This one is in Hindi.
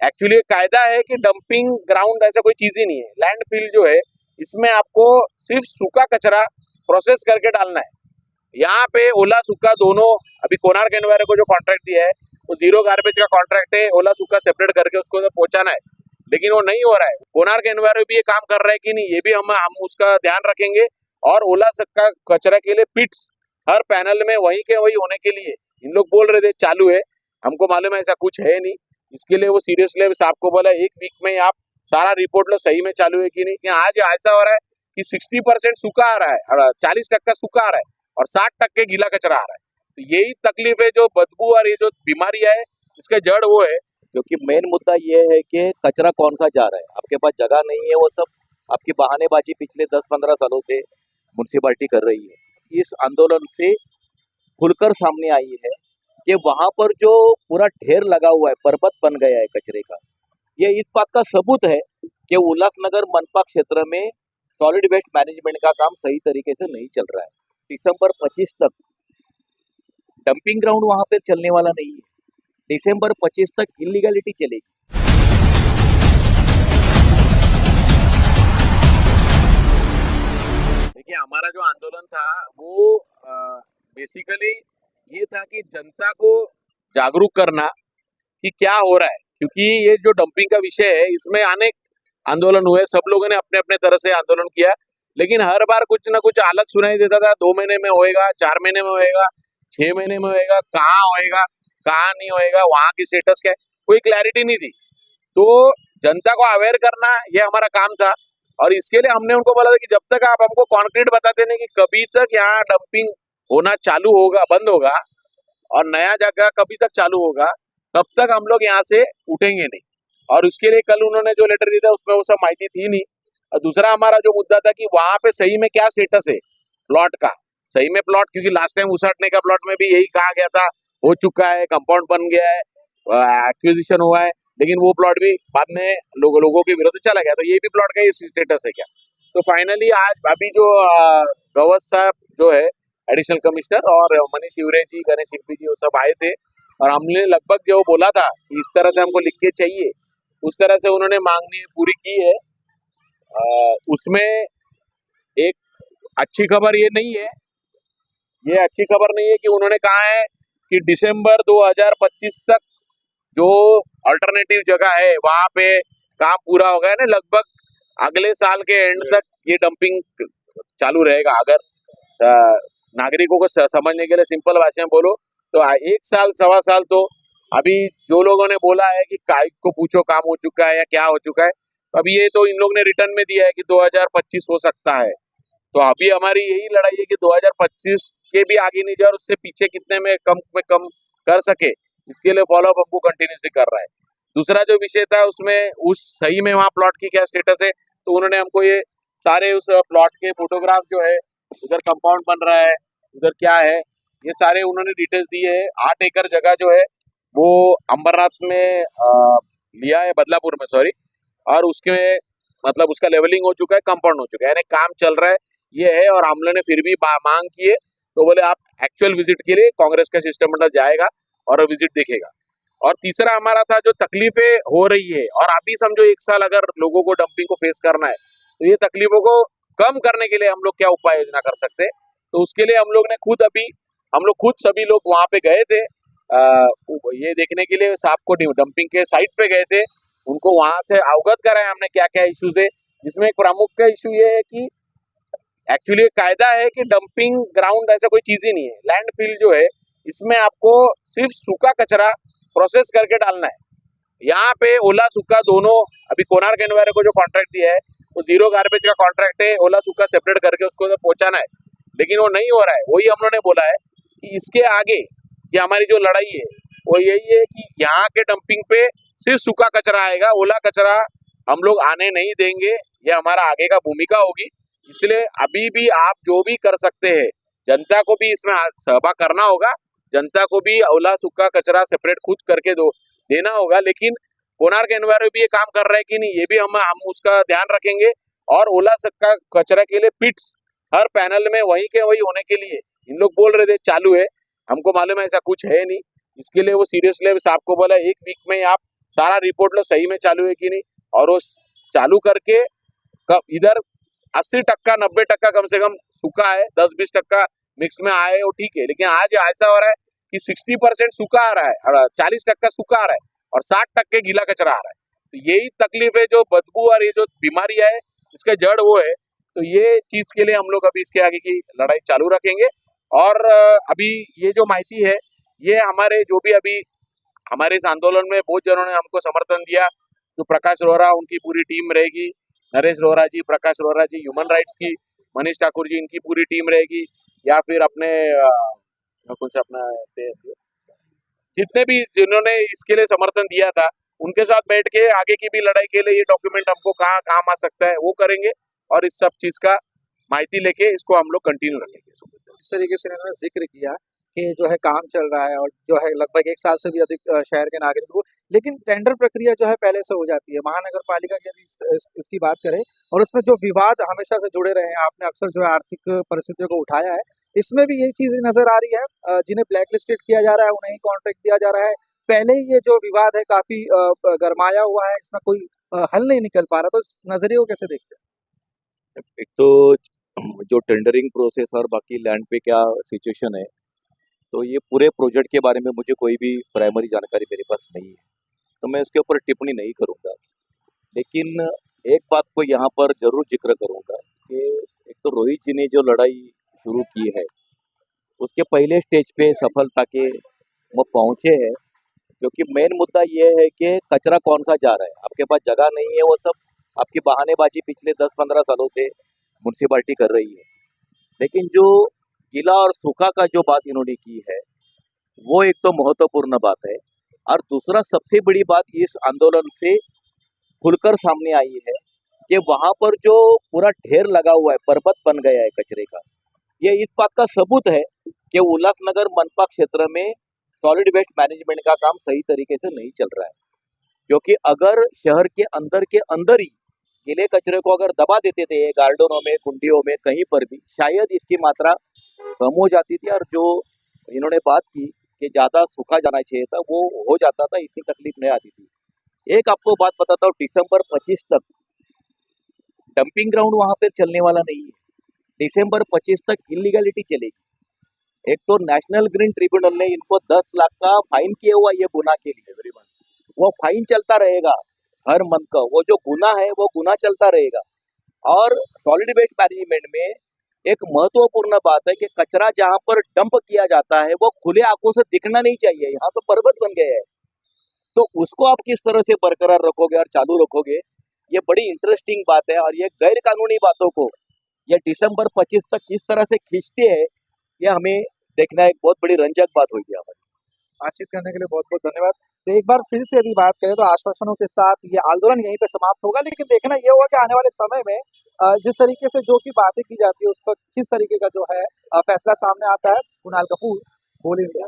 एक्चुअली कायदा है कि डंपिंग ग्राउंड ऐसा कोई चीज ही नहीं है। लैंडफिल जो है इसमें आपको सिर्फ सूखा कचरा प्रोसेस करके डालना है। यहाँ पे ओला सूखा दोनों, अभी कोणार्क एनवायरो को जो कॉन्ट्रैक्ट दिया है वो जीरो गार्बेज का कॉन्ट्रैक्ट है, ओला सूखा सेपरेट करके उसको पहुंचाना है, लेकिन वो नहीं हो रहा है। कोणार्क एनवायरो भी ये काम कर रहा है कि नहीं, ये भी हम उसका ध्यान रखेंगे। और ओला सूखा कचरा के लिए पिट्स हर पैनल में वही के वही होने के लिए इन लोग बोल रहे थे चालू है, हमको मालूम है ऐसा कुछ है नहीं। इसके लिए वो सीरियसली साहब को बोला एक वीक में आप सारा रिपोर्ट लो सही में चालू है कि नहीं। कि आज ऐसा हो रहा है कि 60% सूखा आ रहा है और 40% सूखा आ रहा है और 60% गीला कचरा आ रहा है। तो यही तकलीफ है, जो बदबू और ये जो बीमारियां है इसका जड़ वो है। क्योंकि मेन मुद्दा ये है कि कचरा कौन सा जा रहा है, आपके पास जगह नहीं है, वो सब आपकी बहानेबाजी पिछले 10-15 सालों से म्यूनसिपालिटी कर रही है। इस आंदोलन से खुलकर सामने आई है कि वहां पर जो पूरा ढेर लगा हुआ है, पर्वत बन गया है कचरे का, ये इस बात का सबूत है कि उल्लासनगर मनपा क्षेत्र में सॉलिड वेस्ट मैनेजमेंट का काम सही तरीके से नहीं चल रहा है। दिसंबर 25 तक डंपिंग ग्राउंड वहां पर चलने वाला नहीं है, दिसंबर 25 तक इलीगलिटी चलेगी। देखिए हमारा जो आंदोलन था वो बेसिकली ये था कि जनता को जागरूक करना कि क्या हो रहा है, क्योंकि ये जो डंपिंग का विषय है इसमें अनेक आंदोलन हुए, सब लोगों ने अपने अपने तरह से आंदोलन किया, लेकिन हर बार कुछ ना कुछ अलग सुनाई देता था। 2 महीने में होएगा, 4 महीने में होएगा, 6 महीने में होएगा, कहाँ होएगा कहाँ नहीं होएगा, वहां की स्टेटस क्या है, कोई क्लैरिटी नहीं थी। तो जनता को अवेयर करना ये हमारा काम था और इसके लिए हमने उनको बोला था कि जब तक आप हमको कॉन्क्रीट बताते नहीं कि कभी तक यहाँ डंपिंग होना चालू होगा, बंद होगा और नया जगह कभी तक चालू होगा, तब तक हम लोग यहाँ से उठेंगे नहीं। और उसके लिए कल उन्होंने जो लेटर दिया था उसमें वो सब माहिती थी नहीं। और दूसरा हमारा जो मुद्दा था कि वहां पे सही में क्या स्टेटस है प्लॉट का, सही में प्लॉट, क्योंकि लास्ट टाइम उसाटने का प्लॉट में भी यही कहा गया था हो चुका है, कंपाउंड बन गया है, एक्विजिशन हुआ है, लेकिन वो प्लॉट भी बाद में लोगों के विरुद्ध चला गया। तो ये भी प्लॉट का ये स्टेटस है क्या। तो फाइनली आज अभी जो गवस साहब जो है एडिशनल कमिश्नर और मनीष शिवरे जी, गणेश शिल्पी जी, वो सब आए थे और हमने लगभग जो बोला था कि इस तरह से हमको लिख के चाहिए, उस तरह से उन्होंने मांगनी पूरी की है। उसमें एक अच्छी खबर ये नहीं है, ये अच्छी खबर नहीं है कि उन्होंने कहा है कि दिसंबर 2025 तक जो अल्टरनेटिव जगह है वहां पे काम पूरा हो गया है ना, लगभग अगले साल के एंड तक ये डंपिंग चालू रहेगा। अगर नागरिकों को समझने के लिए सिंपल भाषा में बोलो तो 1 साल 1.25 साल तो अभी जो लोगों ने बोला है कि काय को पूछो काम हो चुका है या क्या हो चुका है, तो अभी ये तो इन लोग ने रिटर्न में दिया है कि 2025 हो सकता है। तो अभी हमारी यही लड़ाई है कि 2025 के भी आगे नहीं जाए और उससे पीछे कितने में कम कर सके, इसके लिए फॉलोअप हमको कंटिन्यूसली कर रहा है। दूसरा जो विषय था उसमें उस सही में वहाँ प्लॉट की क्या स्टेटस है, तो उन्होंने हमको ये सारे उस प्लॉट के फोटोग्राफ जो है, उधर कंपाउंड बन रहा है, उधर क्या है, ये सारे उन्होंने डिटेल्स दिए है। 8 एकड़ जगह जो है वो अंबरनाथ में लिया है, बदलापुर में सॉरी, और उसके मतलब उसका लेवलिंग हो चुका है, कंपाउंड हो चुका है, यानी काम चल रहा है ये है। और हम लोगों ने फिर भी मांग किए तो बोले आप एक्चुअल विजिट के लिए कांग्रेस का शिष्टमंडल जाएगा और विजिट देखेगा। और तीसरा हमारा था जो तकलीफें हो रही है, और अभी समझो 1 साल अगर लोगों को डंपिंग को फेस करना है तो ये तकलीफों को कम करने के लिए हम लोग क्या उपाय योजना कर सकते हैं। तो उसके लिए हम लोग खुद सभी लोग वहां पे गए थे ये देखने के लिए, साहब को डंपिंग के साइट पे गए थे, उनको वहां से अवगत कराया हमने क्या क्या इश्यूज है। जिसमें एक प्रमुख का इशू ये है कि एक्चुअली कायदा है कि डंपिंग ग्राउंड ऐसा कोई चीज ही नहीं है। लैंडफिल जो है इसमें आपको सिर्फ सूखा कचरा प्रोसेस करके डालना है। यहाँ पे ओला सूखा दोनों, अभी कोणार्क एनवायरो को जो कॉन्ट्रैक्ट दिया है वो जीरो गार्बेज का कॉन्ट्रैक्ट है, ओला सूखा सेपरेट करके उसको पहुंचाना है, लेकिन वो नहीं हो रहा है। वही हम लोगों ने बोला है कि इसके आगे ये हमारी जो लड़ाई है वो यही है कि यहाँ के डंपिंग पे सिर्फ सूखा कचरा आएगा, ओला कचरा हम लोग आने नहीं देंगे, ये हमारा आगे का भूमिका होगी। इसलिए अभी भी आप जो भी कर सकते हैं, जनता को भी इसमें सहभाग करना होगा, जनता को भी ओला सूखा कचरा सेपरेट खुद करके देना होगा। लेकिन कोणार्क एनवायरो भी ये काम कर रहा है कि नहीं, ये भी हम उसका ध्यान रखेंगे। और ओला सूखा कचरा के लिए पिट्स हर पैनल में वही के वही होने के लिए इन लोग बोल रहे थे चालू है, हमको मालूम है ऐसा कुछ है नहीं। इसके लिए वो सीरियसली साहब को बोला एक वीक में आप सारा रिपोर्ट लो सही में चालू है कि नहीं, और वो चालू करके कब इधर 80% 90% कम से कम सूखा है, 10-20% मिक्स में आए वो ठीक है, लेकिन आज ऐसा हो रहा है कि 60% सूखा आ रहा है और 40% सूखा आ रहा है और 60% गीला कचरा आ रहा है। तो यही तकलीफ है, जो बदबू और ये जो बीमारियां है इसके जड़ वो है। तो ये चीज के लिए हम लोग अभी इसके आगे की लड़ाई चालू रखेंगे। और अभी ये जो माहिती है, ये हमारे जो भी अभी हमारे इस आंदोलन में बहुत जनों ने हमको समर्थन दिया, जो प्रकाश रोहरा उनकी पूरी टीम रहेगी, नरेश रोहरा जी, प्रकाश रोहरा जी ह्यूमन राइट्स की, मनीष ठाकुर जी इनकी पूरी टीम रहेगी, या फिर अपने कुछ अपना जितने भी जिन्होंने इसके लिए समर्थन दिया था उनके साथ बैठ के आगे की भी लड़ाई के लिए ये डॉक्यूमेंट हमको कहाँ काम आ सकता है वो करेंगे, और इस सब चीज का माहिती लेके इसको हम लोग कंटिन्यू रखेंगे। इस तरीके से इन्होंने जिक्र किया कि जो है काम चल रहा है और जो है लगभग 1 साल से भी अधिक शहर के नागरिक को, लेकिन टेंडर प्रक्रिया जो है पहले से हो जाती है। महानगर पालिका की यदि इसकी बात करें और उसमें जो विवाद हमेशा से जुड़े रहे हैं, आपने अक्सर जो है आर्थिक परिस्थितियों को उठाया है, इसमें भी यही चीज नजर आ रही है। जिन्हें ब्लैक लिस्टेड किया जा रहा है उन्हें ही कॉन्ट्रैक्ट दिया जा रहा है। पहले ही ये जो विवाद है काफी गरमाया हुआ है, इसमें कोई हल नहीं निकल पा रहा, तो इस नजरिए को कैसे देखते हैं? एक तो जो टेंडरिंग प्रोसेस और बाकी लैंड पे क्या सिचुएशन है, तो ये पूरे प्रोजेक्ट के बारे में मुझे कोई भी प्राइमरी जानकारी मेरे पास नहीं है, तो मैं उसके ऊपर टिप्पणी नहीं करूँगा। लेकिन एक बात को यहाँ पर जरूर जिक्र करूँगा कि एक तो रोहित जी ने जो लड़ाई शुरू की है उसके पहले स्टेज पे सफलता के वो पहुँचे हैं, क्योंकि मेन मुद्दा ये है कि कचरा कौन सा जा रहा है, आपके पास जगह नहीं है, वो सब आपकी बहानेबाजी पिछले 10-15 सालों से म्यूनसिपाल्टी कर रही है। लेकिन जो गीला और सूखा का जो बात इन्होंने की है वो एक तो महत्वपूर्ण बात है, और दूसरा सबसे बड़ी बात इस आंदोलन से खुलकर सामने आई है कि वहां पर जो पूरा ढेर लगा हुआ है, पर्वत बन गया है कचरे का, ये इस बात का सबूत है कि उल्लासनगर मनपा क्षेत्र में सॉलिड वेस्ट मैनेजमेंट का काम सही तरीके से नहीं चल रहा है। क्योंकि अगर शहर के अंदर ही गीले कचरे को अगर दबा देते थे गार्डनों में, कुंडियों में, कहीं पर भी, शायद इसकी मात्रा कम हो जाती थी, और जो इन्होंने बात की कि ज़्यादा सूखा जाना चाहिए था वो हो जाता था, इतनी तकलीफ नहीं आती थी। एक आपको बात बताता हूँ, दिसंबर 25 तक डंपिंग ग्राउंड वहाँ पर चलने वाला नहीं है। दिसंबर 25 तक इलीगलिटी चलेगी। एक तो नेशनल ग्रीन ट्रिब्यूनल ने इनको 10 लाख का फाइन किया हुआ ये गुना के लिए, वो फाइन चलता रहेगा हर मंथ का, वो जो गुना है वो गुना चलता रहेगा। और सॉलिड वेस्ट मैनेजमेंट में एक महत्वपूर्ण बात है कि कचरा जहाँ पर डंप किया जाता है वो खुले आंखों से दिखना नहीं चाहिए, यहाँ तो पर्वत बन गए हैं, तो उसको आप किस तरह से बरकरार रखोगे और चालू रखोगे, ये बड़ी इंटरेस्टिंग बात है। और ये गैर कानूनी बातों को ये दिसंबर 25 तक किस तरह से खींचते हैं, ये हमें देखना एक बहुत बड़ी रंजक बात होगी। हमारी बातचीत करने के लिए बहुत बहुत धन्यवाद। तो एक बार फिर से यदि बात करें तो आश्वासनों के साथ ये आंदोलन यहीं पे समाप्त होगा, लेकिन देखना ये होगा कि आने वाले समय में जिस तरीके से जो की बातें की जाती है उस पर किस तरीके का जो है फैसला सामने आता है। कुणाल कपूर, बोल इंडिया।